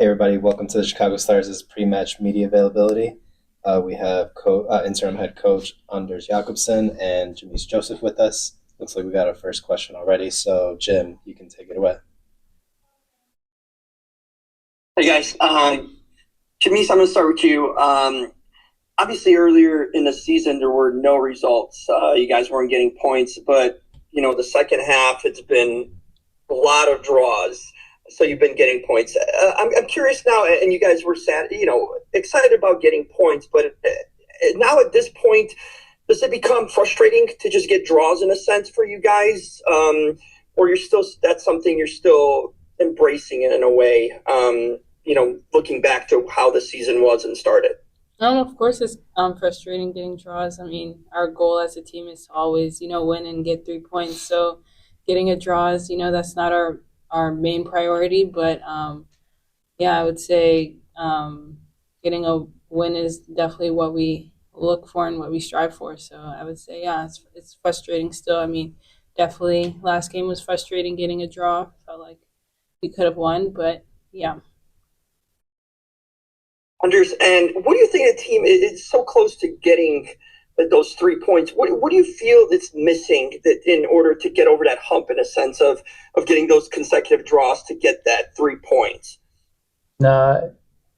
Hey everybody, welcome to the Chicago Stars' pre-match media availability. We have interim head coach Anders Jacobson and Jameese Joseph with us. Looks like we got our first question already, so Jim, you can take it away. Hey guys, Jameese, I'm going to start with you. Obviously, earlier in the season, there were no results. You guys weren't getting points, but the second half, it's been a lot of draws. So you've been getting points. I'm curious now, and you guys were sad, excited about getting points, but now at this point, does it become frustrating to just get draws in a sense for you guys, or that's something you're still embracing in a way? Looking back to how the season was and started. Of course, it's frustrating getting draws. I mean, our goal as a team is to always, win and get 3 points. So, getting a draw is, that's not our main priority. But yeah, I would say getting a win is definitely what we look for and what we strive for. So, I would say, yeah, it's frustrating still. I mean, definitely last game was frustrating getting a draw. Felt like we could have won, but yeah. Anders, and what do you think the team is so close to getting those 3 points? What do you feel that's missing that in order to get over that hump in a sense of getting those consecutive draws to get that 3 points? No,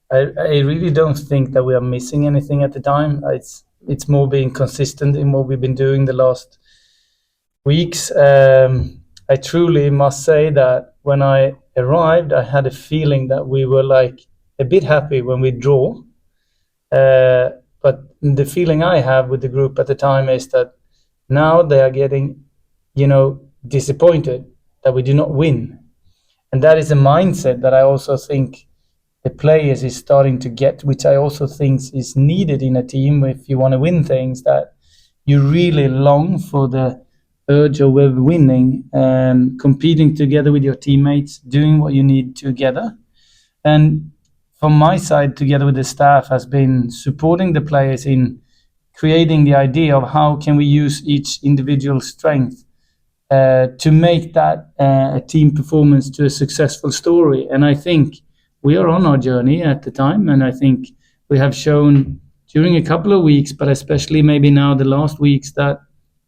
I really don't think that we are missing anything at the time. It's more being consistent in what we've been doing the last weeks. I truly must say that when I arrived, I had a feeling that we were like a bit happy when we draw. But the feeling I have with the group at the time is that now they are getting, disappointed that we do not win. And that is a mindset that I also think the players is starting to get, which I also think is needed in a team if you want to win things, that you really long for the urge of winning and competing together with your teammates, doing what you need together. And from my side, together with the staff, has been supporting the players in creating the idea of how can we use each individual strength to make that a team performance to a successful story. And I think we are on our journey at the time, and I think we have shown during a couple of weeks, but especially maybe now the last weeks, that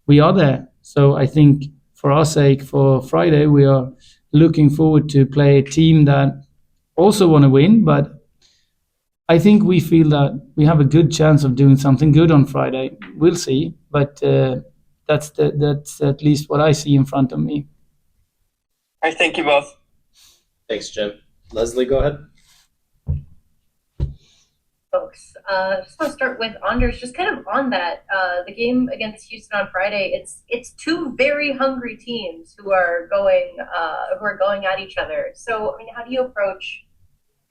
we are there. So I think for our sake, for Friday, we are looking forward to play a team that also want to win, but I think we feel that we have a good chance of doing something good on Friday. We'll see, but that's at least what I see in front of me. I thank you both. Thanks, Jim. Leslie, go ahead. Folks. Just want to start with Anders, just kind of on that. The game against Houston on Friday. It's two very hungry teams who are going at each other. So I mean, how do you approach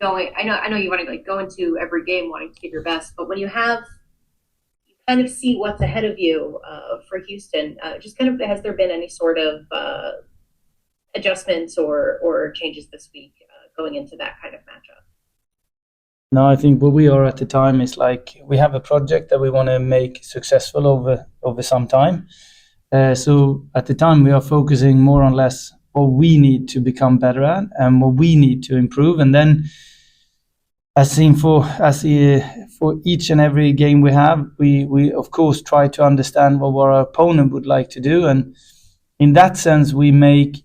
going? I know you want to like go into every game wanting to give your best, but when you kind of see what's ahead of you for Houston, just kind of has there been any sort of adjustments or changes this week going into that kind of matchup? No, I think what we are at the time is like we have a project that we want to make successful over some time. So at the time we are focusing more or less what we need to become better at and what we need to improve, and then as seen for each and every game we have, we of course try to understand what our opponent would like to do, and in that sense we make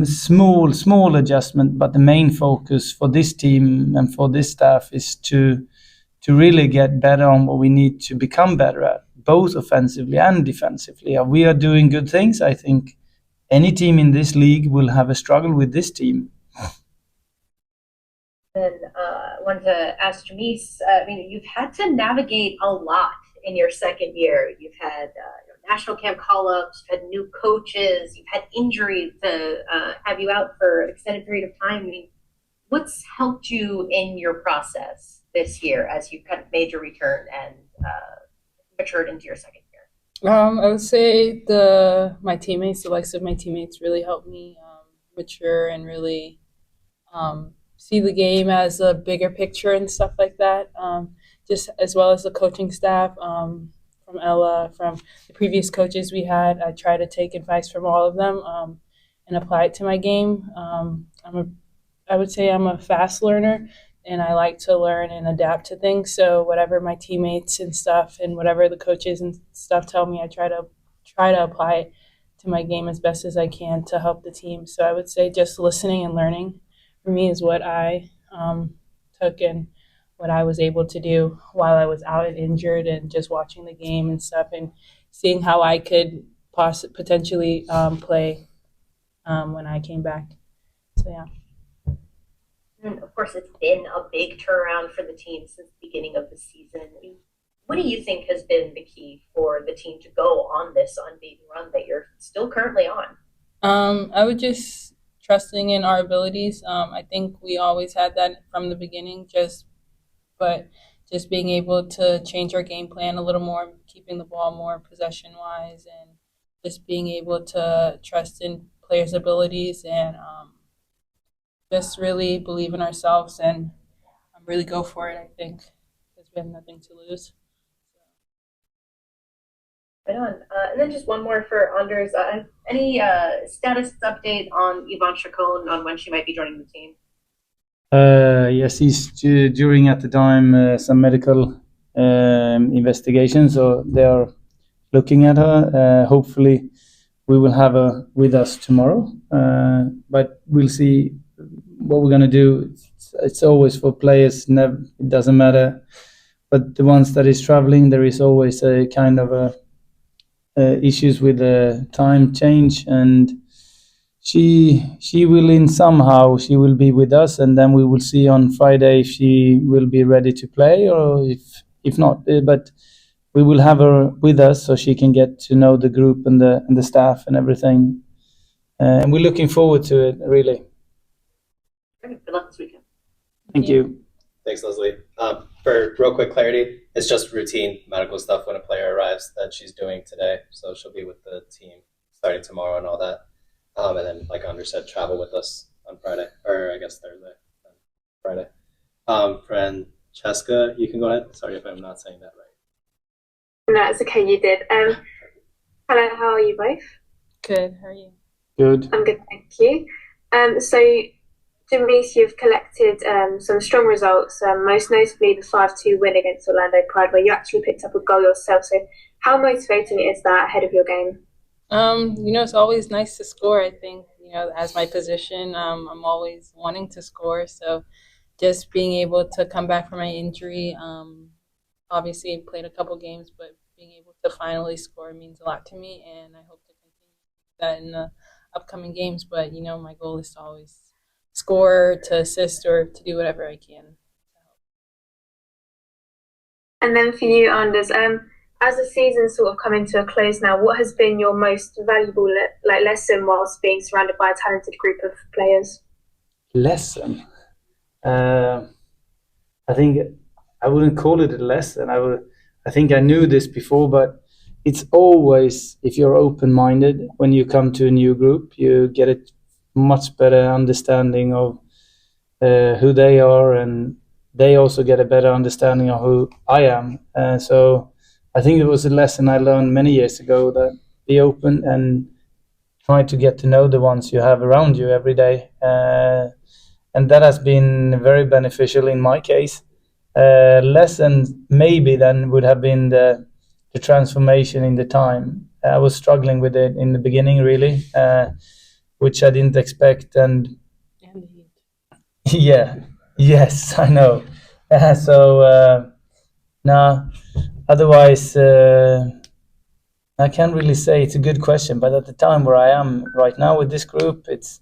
small adjustment, but the main focus for this team and for this staff is to really get better on what we need to become better at, both offensively and defensively. We are doing good things. I think any team in this league will have a struggle with this team. Then I wanted to ask Jameese. I mean, you've had to navigate a lot in your second year. You've had national camp call-ups, you've had new coaches, you've had injuries to have you out for an extended period of time. I mean, what's helped you in your process this year as you've kind of made your return and matured into your second year? I would say my teammates, the likes of my teammates, really helped me mature and really see the game as a bigger picture and stuff like that. Just as well as the coaching staff, from Ella, from the previous coaches we had. I try to take advice from all of them and apply it to my game. I would say I'm a fast learner, and I like to learn and adapt to things. So whatever my teammates and stuff, and whatever the coaches and stuff tell me, I try to apply to my game as best as I can to help the team. So I would say just listening and learning for me is what I took and what I was able to do while I was out and injured, and just watching the game and stuff and seeing how I could potentially play when I came back. So yeah. And of course, it's been a big turnaround for the team since the beginning of the season. What do you think has been the key for the team to go on this unbeaten run that you're still currently on? I would just trusting in our abilities. I think we always had that from the beginning, but just being able to change our game plan a little more, keeping the ball more possession wise, and just being able to trust in players' abilities, and just really believe in ourselves and really go for it. I think because we have nothing to lose. Right on. And then just one more for Anders. Any status update on Yvonne Chacon on when she might be joining the team? Yes, he's during at the time some medical investigations, so they are looking at her. Hopefully, we will have her with us tomorrow, but we'll see what we're going to do. It's always for players, it doesn't matter. But the ones that is traveling, there is always a kind of issues with the time change, and she will she will be with us, and then we will see on Friday if she will be ready to play or if not. But we will have her with us so she can get to know the group and the staff and everything. And we're looking forward to it, really. Good luck this weekend. Thank you. Thanks, Leslie. For real quick clarity, it's just routine medical stuff when a player arrives that she's doing today. So she'll be with the team starting tomorrow and all that. And then, like Anders said, travel with us on Friday, or I guess Thursday, Friday. Francesca, you can go ahead. Sorry if I'm not saying that right. No, it's okay, you did. Hello, how are you both? Good. How are you? Good. I'm good, thank you. So, Jameese, you've collected some strong results, most notably the 5-2 win against Orlando Pride, where you actually picked up a goal yourself. So, how motivating is that ahead of your game? It's always nice to score. I think, as my position, I'm always wanting to score. So just being able to come back from my injury, obviously played a couple games, but being able to finally score means a lot to me, and I hope to continue that in the upcoming games. But, my goal is to always score, to assist, or to do whatever I can. And then for you, Anders, as the season's sort of coming to a close now, what has been your most valuable lesson whilst being surrounded by a talented group of players? Lesson? I think I wouldn't call it a lesson. I think I knew this before, but it's always, if you're open-minded, when you come to a new group, you get a much better understanding of who they are, and they also get a better understanding of who I am. So I think it was a lesson I learned many years ago, that be open and try to get to know the ones you have around you every day. And that has been very beneficial in my case. Lesson maybe then would have been the transformation in the time. I was struggling with it in the beginning, really, which I didn't expect. And yeah, yes, I know. No, otherwise, I can't really say. It's a good question, but at the time where I am right now with this group, the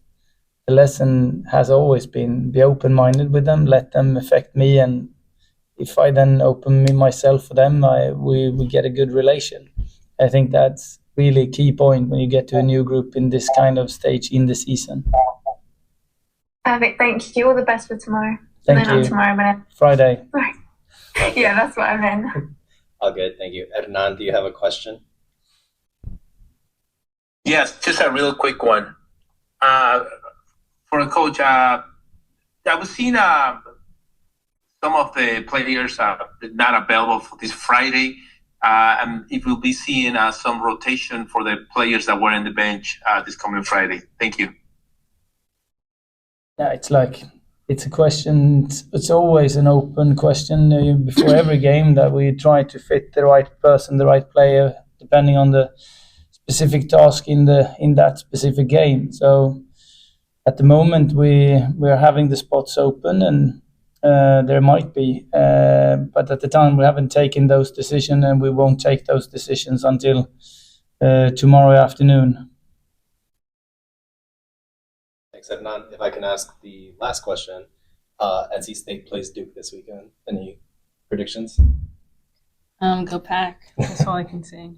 lesson has always been be open-minded with them, let them affect me, and if I then open me myself for them, we get a good relation. I think that's really a key point when you get to a new group in this kind of stage in the season. Perfect, thank you. All the best for tomorrow. Thank you. Tomorrow, Friday. Right. Yeah, that's what I meant. All good, thank you. Hernan, do you have a question? Yes, just a real quick one. For a coach, I was seeing some of the players not available for this Friday, and if we'll be seeing some rotation for the players that were on the bench this coming Friday. Thank you. Yeah, it's like it's a question. It's always an open question before every game that we try to fit the right person, the right player, depending on the specific task in that specific game. So at the moment, we're having the spots open, and there might be, but at the time we haven't taken those decisions, and we won't take those decisions until tomorrow afternoon. Thanks, Adnan. If I can ask the last question, NC State plays Duke this weekend. Any predictions? Go Pack. That's all I can say.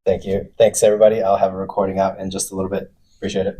Thank you. Thanks, everybody. I'll have a recording out in just a little bit. Appreciate it.